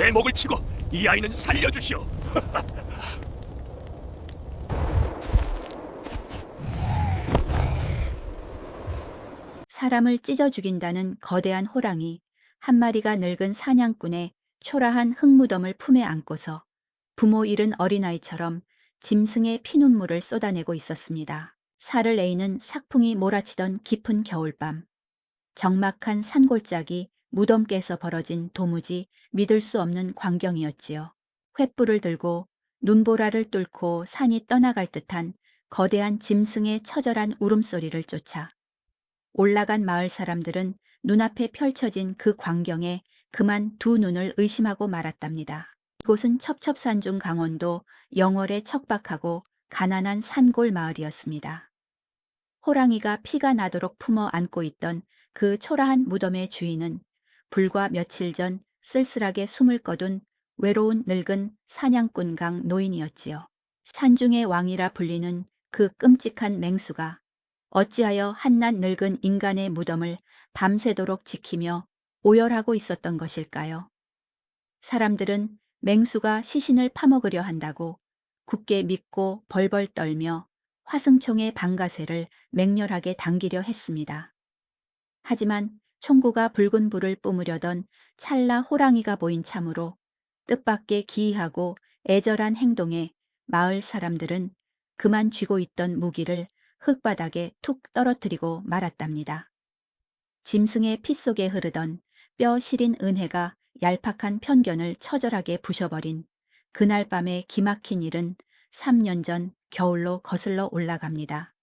내 목을 치고 이 아이는 살려주시오. 사람을 찢어 죽인다는 거대한 호랑이 한 마리가 늙은 사냥꾼의 초라한 흙무덤을 품에 안고서 부모 잃은 어린아이처럼 짐승의 피눈물을 쏟아내고 있었습니다. 살을 에이는 삭풍이 몰아치던 깊은 겨울밤, 적막한 산골짜기 무덤께서 벌어진 도무지 믿을 수 없는 광경이었지요. 횃불을 들고 눈보라를 뚫고 산이 떠나갈 듯한 거대한 짐승의 처절한 울음소리를 쫓아 올라간 마을 사람들은 눈앞에 펼쳐진 그 광경에 그만 두 눈을 의심하고 말았답니다. 이곳은 첩첩산중 강원도 영월의 척박하고 가난한 산골 마을이었습니다. 호랑이가 피가 나도록 품어 안고 있던 그 초라한 무덤의 주인은 불과 며칠 전 쓸쓸하게 숨을 거둔 외로운 늙은 사냥꾼강 노인이었지요. 산중의 왕이라 불리는 그 끔찍한 맹수가 어찌하여 한낱 늙은 인간의 무덤을 밤새도록 지키며 오열하고 있었던 것일까요? 사람들은 맹수가 시신을 파먹으려 한다고 굳게 믿고 벌벌 떨며 화승총의 방가쇠를 맹렬하게 당기려 했습니다. 하지만 총구가 붉은 불을 뿜으려던 찰나 호랑이가 보인 참으로 뜻밖의 기이하고 애절한 행동에 마을 사람들은 그만 쥐고 있던 무기를 흙바닥에 툭 떨어뜨리고 말았답니다. 짐승의 피 속에 흐르던 뼈 시린 은혜가 얄팍한 편견을 처절하게 부셔버린 그날 밤의 기막힌 일은 3년 전 겨울로 거슬러 올라갑니다.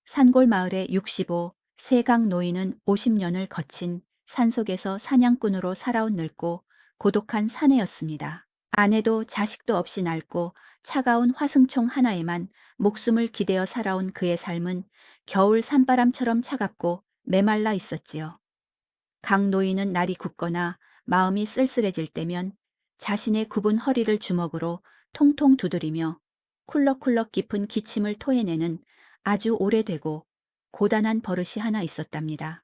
산골 마을의 65 세강 노인은 50년을 거친 산속에서 사냥꾼으로 살아온 늙고 고독한 사내였습니다. 아내도 자식도 없이 낡고 차가운 화승총 하나에만 목숨을 기대어 살아온 그의 삶은 겨울 산바람처럼 차갑고 메말라 있었지요. 강 노인은 날이 굳거나 마음이 쓸쓸해질 때면 자신의 굽은 허리를 주먹으로 통통 두드리며 쿨럭쿨럭 깊은 기침을 토해내는 아주 오래되고 고단한 버릇이 하나 있었답니다.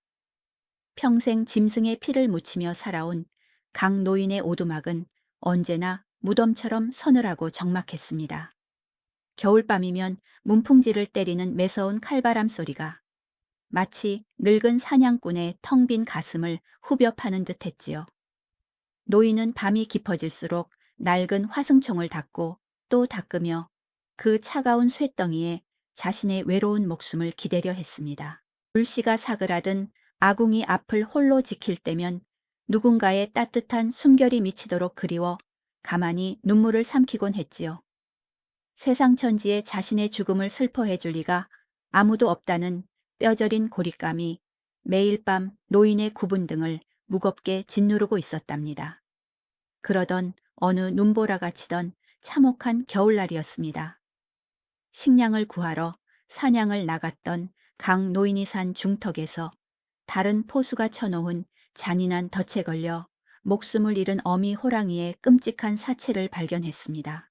평생 짐승의 피를 묻히며 살아온 강 노인의 오두막은 언제나 무덤처럼 서늘하고 적막했습니다. 겨울밤이면 문풍지를 때리는 매서운 칼바람 소리가 마치 늙은 사냥꾼의 텅 빈 가슴을 후벼 파는 듯 했지요. 노인은 밤이 깊어질수록 낡은 화승총을 닦고 또 닦으며 그 차가운 쇳덩이에 자신의 외로운 목숨을 기대려 했습니다. 불씨가 사그라든 아궁이 앞을 홀로 지킬 때면 누군가의 따뜻한 숨결이 미치도록 그리워 가만히 눈물을 삼키곤 했지요. 세상 천지에 자신의 죽음을 슬퍼해 줄 리가 아무도 없다는 뼈저린 고립감이 매일 밤 노인의 굽은 등을 무겁게 짓누르고 있었답니다. 그러던 어느 눈보라가 치던 참혹한 겨울날이었습니다. 식량을 구하러 사냥을 나갔던 강 노인이 산 중턱에서 다른 포수가 쳐놓은 잔인한 덫에 걸려 목숨을 잃은 어미 호랑이의 끔찍한 사체를 발견했습니다.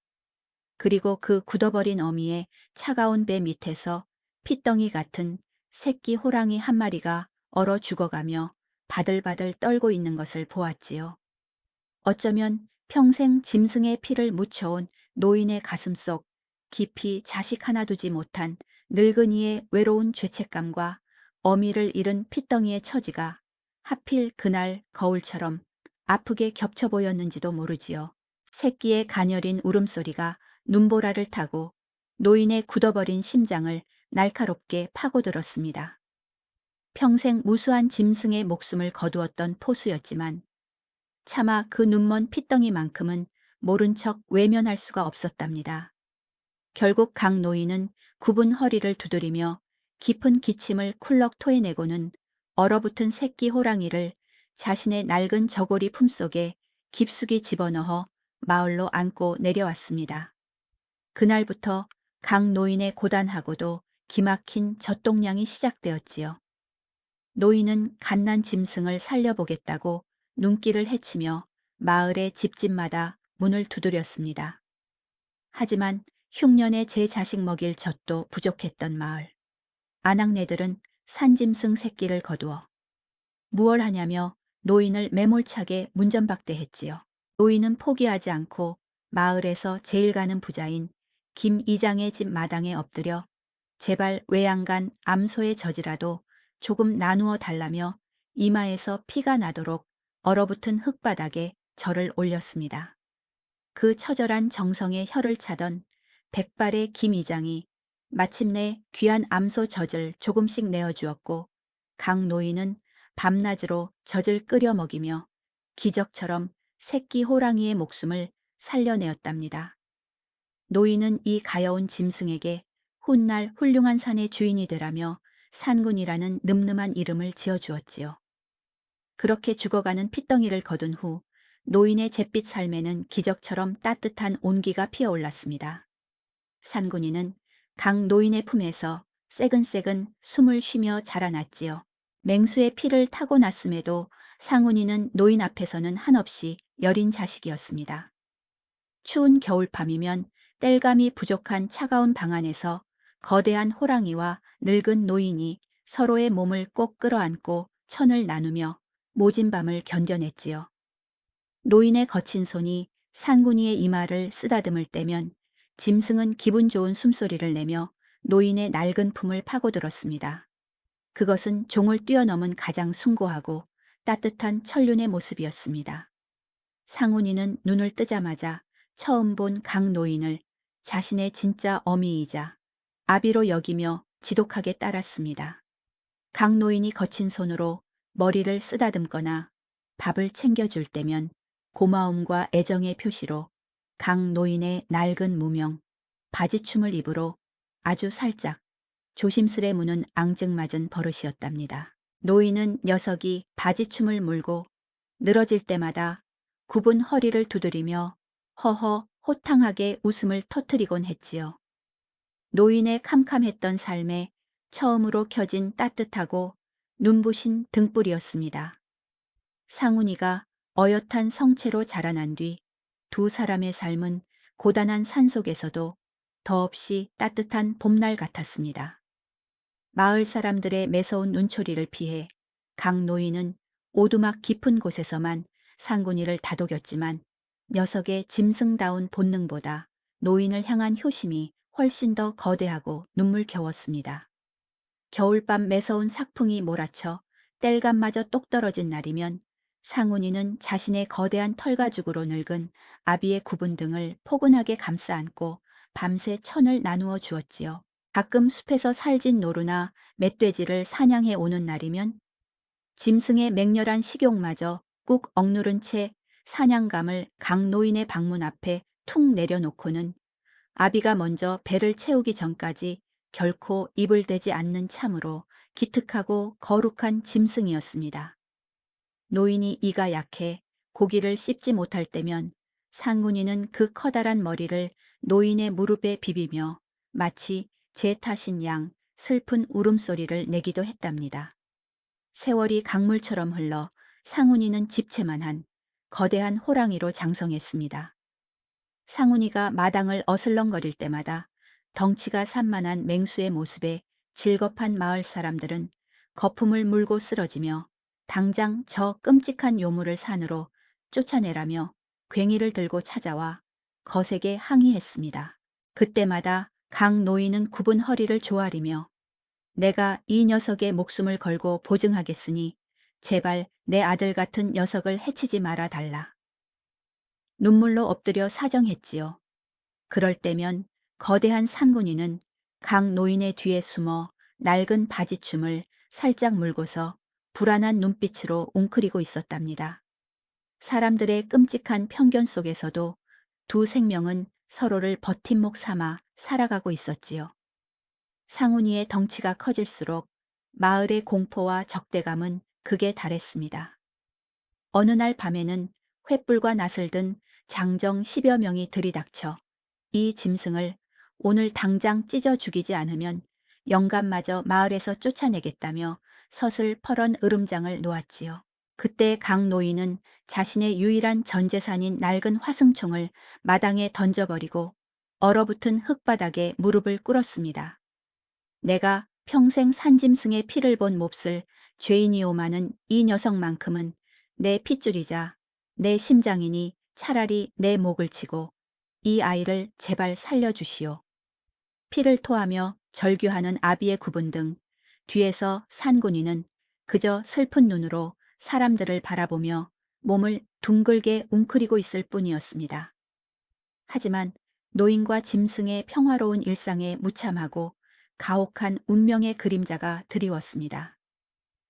그리고 그 굳어버린 어미의 차가운 배 밑에서 핏덩이 같은 새끼 호랑이 한 마리가 얼어 죽어가며 바들바들 떨고 있는 것을 보았지요. 어쩌면 평생 짐승의 피를 묻혀온 노인의 가슴속 깊이 자식 하나 두지 못한 늙은이의 외로운 죄책감과 어미를 잃은 핏덩이의 처지가 하필 그날 거울처럼 아프게 겹쳐 보였는지도 모르지요. 새끼의 가녀린 울음소리가 눈보라를 타고 노인의 굳어버린 심장을 날카롭게 파고들었습니다. 평생 무수한 짐승의 목숨을 거두었던 포수였지만 차마 그 눈먼 핏덩이만큼은 모른 척 외면할 수가 없었답니다. 결국 강 노인은 굽은 허리를 두드리며 깊은 기침을 쿨럭 토해내고는 얼어붙은 새끼 호랑이를 자신의 낡은 저고리 품속에 깊숙이 집어넣어 마을로 안고 내려왔습니다. 그날부터 강 노인의 고단하고도 기막힌 젖동량이 시작되었지요. 노인은 갓난 짐승을 살려보겠다고 눈길을 헤치며 마을의 집집마다 문을 두드렸습니다. 하지만 흉년에 제 자식 먹일 젖도 부족했던 마을. 아낙네들은 산짐승 새끼를 거두어 무얼 하냐며 노인을 매몰차게 문전박대했지요. 노인은 포기하지 않고 마을에서 제일 가는 부자인 김 이장의 집 마당에 엎드려 제발 외양간 암소의 젖이라도 조금 나누어 달라며 이마에서 피가 나도록 얼어붙은 흙바닥에 절을 올렸습니다. 그 처절한 정성에 혀를 차던 백발의 김 이장이 마침내 귀한 암소 젖을 조금씩 내어주었고 강 노인은 밤낮으로 젖을 끓여 먹이며 기적처럼 새끼 호랑이의 목숨을 살려내었답니다. 노인은 이 가여운 짐승에게 훗날 훌륭한 산의 주인이 되라며 산군이라는 늠름한 이름을 지어주었지요. 그렇게 죽어가는 핏덩이를 거둔 후 노인의 잿빛 삶에는 기적처럼 따뜻한 온기가 피어올랐습니다. 산군이는 강 노인의 품에서 새근새근 숨을 쉬며 자라났지요. 맹수의 피를 타고 났음에도 상훈이는 노인 앞에서는 한없이 여린 자식이었습니다. 추운 겨울밤이면 땔감이 부족한 차가운 방 안에서 거대한 호랑이와 늙은 노인이 서로의 몸을 꼭 끌어안고 천을 나누며 모진 밤을 견뎌냈지요. 노인의 거친 손이 상군이의 이마를 쓰다듬을 때면 짐승은 기분 좋은 숨소리를 내며 노인의 낡은 품을 파고들었습니다. 그것은 종을 뛰어넘은 가장 숭고하고 따뜻한 천륜의 모습이었습니다. 상훈이는 눈을 뜨자마자 처음 본 강 노인을 자신의 진짜 어미이자 아비로 여기며 지독하게 따랐습니다. 강 노인이 거친 손으로 머리를 쓰다듬거나 밥을 챙겨줄 때면 고마움과 애정의 표시로 강 노인의 낡은 무명, 바지춤을 입으로 아주 살짝 조심스레 무는 앙증맞은 버릇이었답니다. 노인은 녀석이 바지춤을 물고 늘어질 때마다 굽은 허리를 두드리며 허허 호탕하게 웃음을 터뜨리곤 했지요. 노인의 캄캄했던 삶에 처음으로 켜진 따뜻하고 눈부신 등불이었습니다. 상훈이가 어엿한 성체로 자라난 뒤 두 사람의 삶은 고단한 산속에서도 더없이 따뜻한 봄날 같았습니다. 마을 사람들의 매서운 눈초리를 피해 강 노인은 오두막 깊은 곳에서만 상군이를 다독였지만 녀석의 짐승다운 본능보다 노인을 향한 효심이 훨씬 더 거대하고 눈물겨웠습니다. 겨울밤 매서운 삭풍이 몰아쳐 땔감마저 똑 떨어진 날이면 상훈이는 자신의 거대한 털가죽으로 늙은 아비의 굽은 등을 포근하게 감싸 안고 밤새 천을 나누어 주었지요. 가끔 숲에서 살진 노루나 멧돼지를 사냥해 오는 날이면 짐승의 맹렬한 식욕마저 꾹 억누른 채 사냥감을 강 노인의 방문 앞에 툭 내려놓고는 아비가 먼저 배를 채우기 전까지 결코 입을 대지 않는 참으로 기특하고 거룩한 짐승이었습니다. 노인이 이가 약해 고기를 씹지 못할 때면 상군이는 그 커다란 머리를 노인의 무릎에 비비며 마치 제 탓인 양 슬픈 울음소리를 내기도 했답니다. 세월이 강물처럼 흘러 상훈이는 집채만한 거대한 호랑이로 장성했습니다. 상훈이가 마당을 어슬렁거릴 때마다 덩치가 산만한 맹수의 모습에 질겁한 마을 사람들은 거품을 물고 쓰러지며 당장 저 끔찍한 요물을 산으로 쫓아내라며 괭이를 들고 찾아와 거세게 항의했습니다. 그때마다 강 노인은 굽은 허리를 조아리며 내가 이 녀석의 목숨을 걸고 보증하겠으니 제발 내 아들 같은 녀석을 해치지 말아 달라. 눈물로 엎드려 사정했지요. 그럴 때면 거대한 산군이는 강 노인의 뒤에 숨어 낡은 바지춤을 살짝 물고서 불안한 눈빛으로 웅크리고 있었답니다. 사람들의 끔찍한 편견 속에서도 두 생명은 서로를 버팀목 삼아 살아가고 있었지요. 상훈이의 덩치가 커질수록 마을의 공포와 적대감은 극에 달했습니다. 어느 날 밤에는 횃불과 낫을 든 장정 10여 명이 들이닥쳐 이 짐승을 오늘 당장 찢어 죽이지 않으면 영감마저 마을에서 쫓아내겠다며 서슬퍼런 으름장을 놓았지요. 그때 강 노인은 자신의 유일한 전재산인 낡은 화승총을 마당에 던져버리고 얼어붙은 흙바닥에 무릎을 꿇었습니다. 내가 평생 산짐승의 피를 본 몹쓸 죄인이오마는 이 녀석만큼은 내 핏줄이자 내 심장이니 차라리 내 목을 치고 이 아이를 제발 살려주시오. 피를 토하며 절규하는 아비의 구분 등 뒤에서 산군이는 그저 슬픈 눈으로 사람들을 바라보며 몸을 둥글게 웅크리고 있을 뿐이었습니다. 하지만 노인과 짐승의 평화로운 일상에 무참하고 가혹한 운명의 그림자가 드리웠습니다.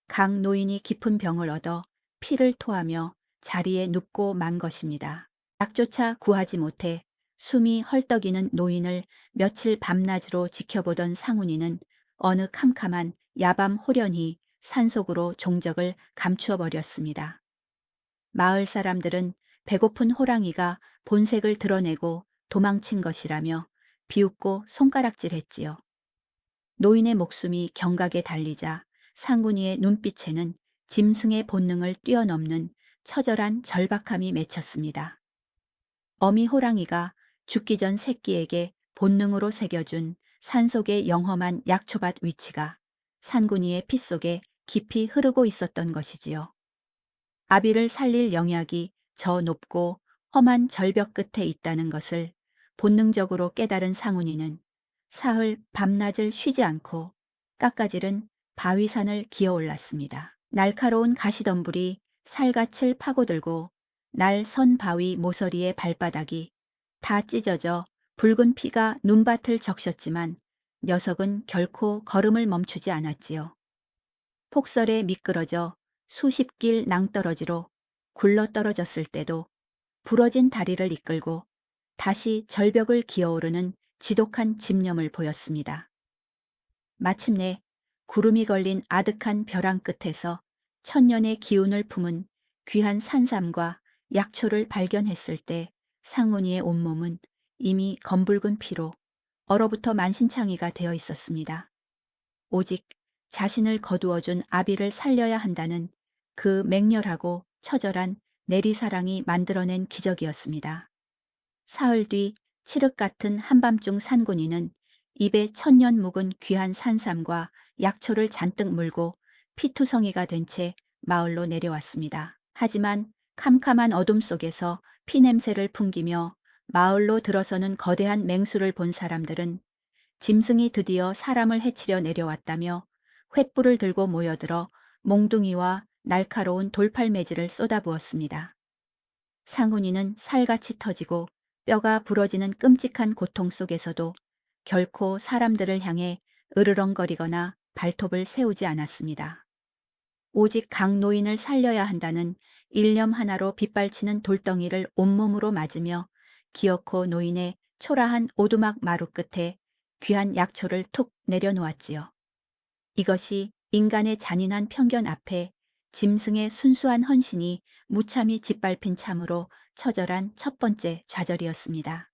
강 노인이 깊은 병을 얻어 피를 토하며 자리에 눕고 만 것입니다. 약조차 구하지 못해 숨이 헐떡이는 노인을 며칠 밤낮으로 지켜보던 상훈이는 어느 캄캄한 야밤 호련히 산속으로 종적을 감추어 버렸습니다. 마을 사람들은 배고픈 호랑이가 본색을 드러내고 도망친 것이라며 비웃고 손가락질했지요. 노인의 목숨이 경각에 달리자 상군이의 눈빛에는 짐승의 본능을 뛰어넘는 처절한 절박함이 맺혔습니다. 어미 호랑이가 죽기 전 새끼에게 본능으로 새겨준 산속의 영험한 약초밭 위치가 상군이의 피 속에 깊이 흐르고 있었던 것이지요. 아비를 살릴 영약이 저 높고 험한 절벽 끝에 있다는 것을 본능적으로 깨달은 상훈이는 사흘 밤낮을 쉬지 않고 깎아지른 바위산을 기어 올랐습니다. 날카로운 가시덤불이 살갗을 파고들고 날 선 바위 모서리의 발바닥이 다 찢어져 붉은 피가 눈밭을 적셨지만 녀석은 결코 걸음을 멈추지 않았지요. 폭설에 미끄러져 수십 길 낭떠러지로 굴러떨어졌을 때도 부러진 다리를 이끌고 다시 절벽을 기어오르는 지독한 집념을 보였습니다. 마침내 구름이 걸린 아득한 벼랑 끝에서 천년의 기운을 품은 귀한 산삼과 약초를 발견했을 때 상훈이의 온몸은 이미 검붉은 피로 얼어붙어 만신창이가 되어 있었습니다. 오직 자신을 거두어준 아비를 살려야 한다는 그 맹렬하고 처절한 내리사랑이 만들어낸 기적이었습니다. 사흘 뒤 칠흑 같은 한밤중 산군이는 입에 천년 묵은 귀한 산삼과 약초를 잔뜩 물고 피투성이가 된 채 마을로 내려왔습니다. 하지만 캄캄한 어둠 속에서 피냄새를 풍기며 마을로 들어서는 거대한 맹수를 본 사람들은 짐승이 드디어 사람을 해치려 내려왔다며 횃불을 들고 모여들어 몽둥이와 날카로운 돌팔매질을 쏟아부었습니다. 상훈이는 살같이 터지고 뼈가 부러지는 끔찍한 고통 속에서도 결코 사람들을 향해 으르렁거리거나 발톱을 세우지 않았습니다. 오직 강 노인을 살려야 한다는 일념 하나로 빗발치는 돌덩이를 온몸으로 맞으며 기어코 노인의 초라한 오두막 마루 끝에 귀한 약초를 툭 내려놓았지요. 이것이 인간의 잔인한 편견 앞에 짐승의 순수한 헌신이 무참히 짓밟힌 참으로 처절한 첫 번째 좌절이었습니다.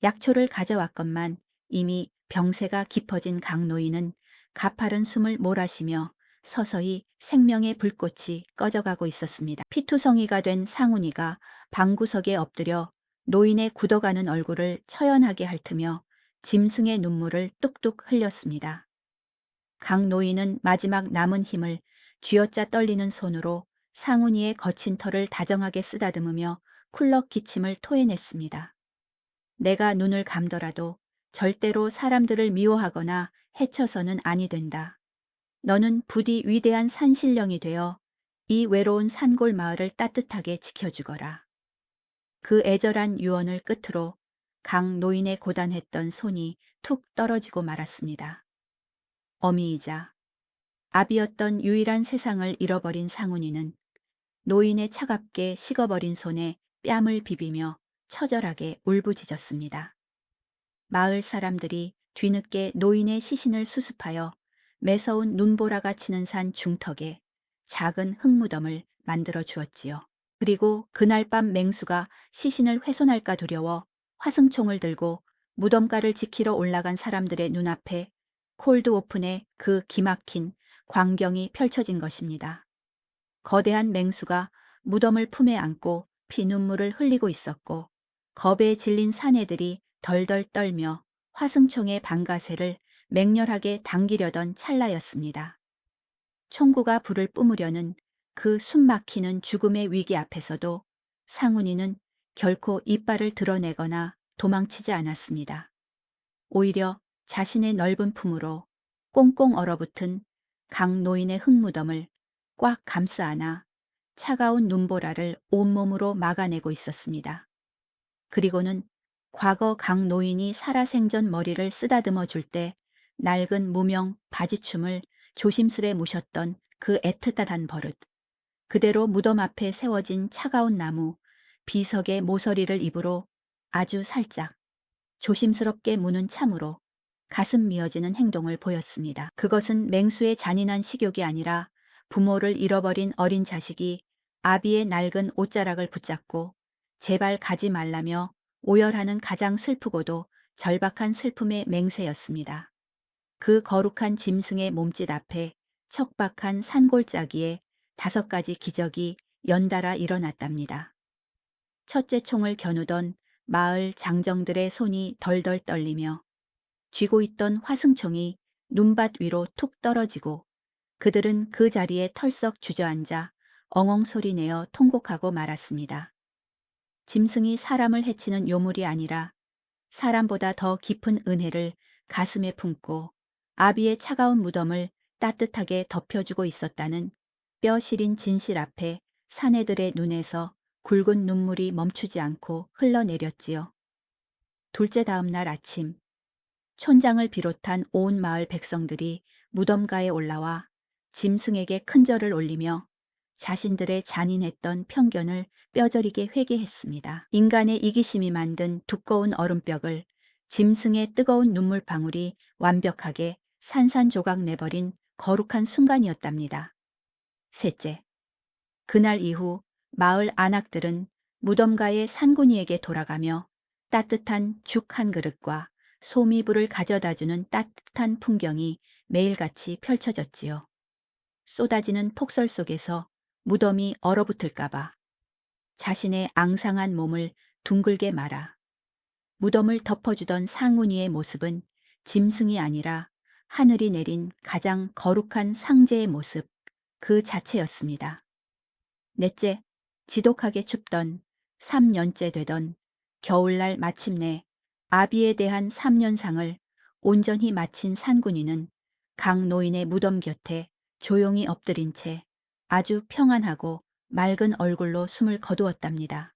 약초를 가져왔건만 이미 병세가 깊어진 강노인은 가파른 숨을 몰아쉬며 서서히 생명의 불꽃이 꺼져가고 있었습니다. 피투성이가 된 상훈이가 방구석에 엎드려 노인의 굳어가는 얼굴을 처연하게 핥으며 짐승의 눈물을 뚝뚝 흘렸습니다. 강 노인은 마지막 남은 힘을 쥐어짜 떨리는 손으로 상훈이의 거친 털을 다정하게 쓰다듬으며 쿨럭 기침을 토해냈습니다. 내가 눈을 감더라도 절대로 사람들을 미워하거나 해쳐서는 아니 된다. 너는 부디 위대한 산신령이 되어 이 외로운 산골 마을을 따뜻하게 지켜주거라. 그 애절한 유언을 끝으로 강 노인의 고단했던 손이 툭 떨어지고 말았습니다. 어미이자 아비였던 유일한 세상을 잃어버린 상훈이는 노인의 차갑게 식어버린 손에 뺨을 비비며 처절하게 울부짖었습니다. 마을 사람들이 뒤늦게 노인의 시신을 수습하여 매서운 눈보라가 치는 산 중턱에 작은 흙무덤을 만들어 주었지요. 그리고 그날 밤 맹수가 시신을 훼손할까 두려워 화승총을 들고 무덤가를 지키러 올라간 사람들의 눈앞에 콜드 오픈의 그 기막힌 광경이 펼쳐진 것입니다. 거대한 맹수가 무덤을 품에 안고 피눈물을 흘리고 있었고 겁에 질린 사내들이 덜덜 떨며 화승총의 방가쇠를 맹렬하게 당기려던 찰나였습니다. 총구가 불을 뿜으려는 그 숨막히는 죽음의 위기 앞에서도 상훈이는 결코 이빨을 드러내거나 도망치지 않았습니다. 오히려 자신의 넓은 품으로 꽁꽁 얼어붙은 강 노인의 흙무덤을 꽉 감싸 안아 차가운 눈보라를 온몸으로 막아내고 있었습니다. 그리고는 과거 강 노인이 살아생전 머리를 쓰다듬어 줄 때 낡은 무명 바지춤을 조심스레 무셨던 그 애틋한 버릇, 그대로 무덤 앞에 세워진 차가운 나무, 비석의 모서리를 입으로 아주 살짝 조심스럽게 무는 참으로 가슴 미어지는 행동을 보였습니다. 그것은 맹수의 잔인한 식욕이 아니라 부모를 잃어버린 어린 자식이 아비의 낡은 옷자락을 붙잡고 제발 가지 말라며 오열하는 가장 슬프고도 절박한 슬픔의 맹세였습니다. 그 거룩한 짐승의 몸짓 앞에 척박한 산골짜기에 5가지 기적이 연달아 일어났답니다. 첫째 총을 겨누던 마을 장정들의 손이 덜덜 떨리며 쥐고 있던 화승총이 눈밭 위로 툭 떨어지고 그들은 그 자리에 털썩 주저앉아 엉엉 소리 내어 통곡하고 말았습니다. 짐승이 사람을 해치는 요물이 아니라 사람보다 더 깊은 은혜를 가슴에 품고 아비의 차가운 무덤을 따뜻하게 덮여주고 있었다는 뼈 시린 진실 앞에 사내들의 눈에서 굵은 눈물이 멈추지 않고 흘러내렸지요. 둘째 다음 날 아침, 촌장을 비롯한 온 마을 백성들이 무덤가에 올라와 짐승에게 큰 절을 올리며 자신들의 잔인했던 편견을 뼈저리게 회개했습니다. 인간의 이기심이 만든 두꺼운 얼음벽을 짐승의 뜨거운 눈물방울이 완벽하게 산산조각 내버린 거룩한 순간이었답니다. 셋째, 그날 이후 마을 안악들은 무덤가의 산군이에게 돌아가며 따뜻한 죽 한 그릇과 소미불을 가져다주는 따뜻한 풍경이 매일같이 펼쳐졌지요. 쏟아지는 폭설 속에서 무덤이 얼어붙을까봐 자신의 앙상한 몸을 둥글게 말아 무덤을 덮어주던 상훈이의 모습은 짐승이 아니라 하늘이 내린 가장 거룩한 상제의 모습 그 자체였습니다. 넷째, 지독하게 춥던 3년째 되던 겨울날 마침내 아비에 대한 3년상을 온전히 마친 산군이는 강 노인의 무덤 곁에 조용히 엎드린 채 아주 평안하고 맑은 얼굴로 숨을 거두었답니다.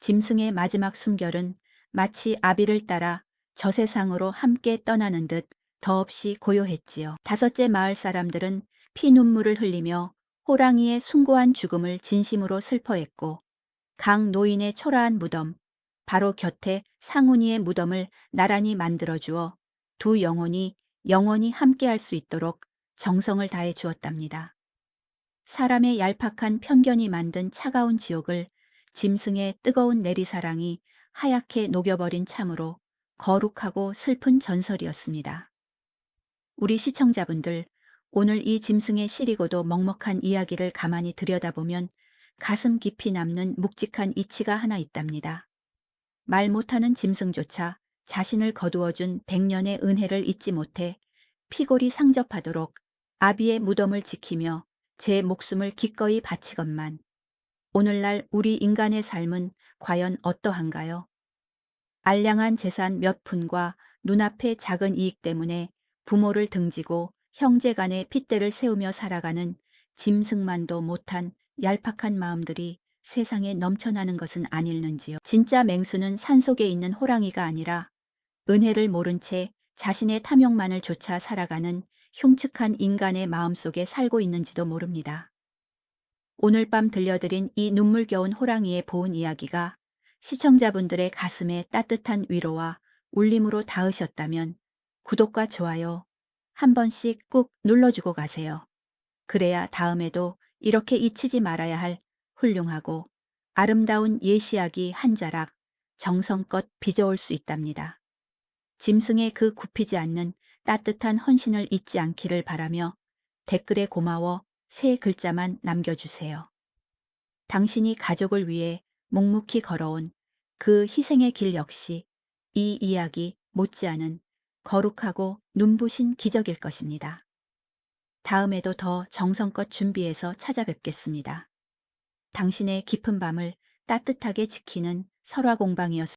짐승의 마지막 숨결은 마치 아비를 따라 저 세상으로 함께 떠나는 듯 더없이 고요했지요. 5째 마을 사람들은 피눈물을 흘리며 호랑이의 숭고한 죽음을 진심으로 슬퍼했고 강 노인의 초라한 무덤, 바로 곁에 상훈이의 무덤을 나란히 만들어주어 두 영혼이 영원히 함께할 수 있도록 정성을 다해 주었답니다. 사람의 얄팍한 편견이 만든 차가운 지옥을 짐승의 뜨거운 내리사랑이 하얗게 녹여버린 참으로 거룩하고 슬픈 전설이었습니다. 우리 시청자분들, 오늘 이 짐승의 시리고도 먹먹한 이야기를 가만히 들여다보면 가슴 깊이 남는 묵직한 이치가 하나 있답니다. 말 못하는 짐승조차 자신을 거두어준 100년의 은혜를 잊지 못해 피골이 상접하도록 아비의 무덤을 지키며 제 목숨을 기꺼이 바치건만 오늘날 우리 인간의 삶은 과연 어떠한가요? 알량한 재산 몇 푼과 눈앞의 작은 이익 때문에 부모를 등지고 형제 간의 핏대를 세우며 살아가는 짐승만도 못한 얄팍한 마음들이 세상에 넘쳐나는 것은 아닐는지요. 진짜 맹수는 산속에 있는 호랑이가 아니라 은혜를 모른 채 자신의 탐욕만을 쫓아 살아가는 흉측한 인간의 마음속에 살고 있는지도 모릅니다. 오늘 밤 들려드린 이 눈물겨운 호랑이의 보은 이야기가 시청자분들의 가슴에 따뜻한 위로와 울림으로 닿으셨다면 구독과 좋아요 한 번씩 꾹 눌러주고 가세요. 그래야 다음에도 이렇게 잊히지 말아야 할 훌륭하고 아름다운 예시야기 한 자락 정성껏 빚어올 수 있답니다. 짐승의 그 굽히지 않는 따뜻한 헌신을 잊지 않기를 바라며 댓글에 고마워 3글자만 남겨주세요. 당신이 가족을 위해 묵묵히 걸어온 그 희생의 길 역시 이 이야기 못지않은 거룩하고 눈부신 기적일 것입니다. 다음에도 더 정성껏 준비해서 찾아뵙겠습니다. 당신의 깊은 밤을 따뜻하게 지키는 설화 공방이었습니다.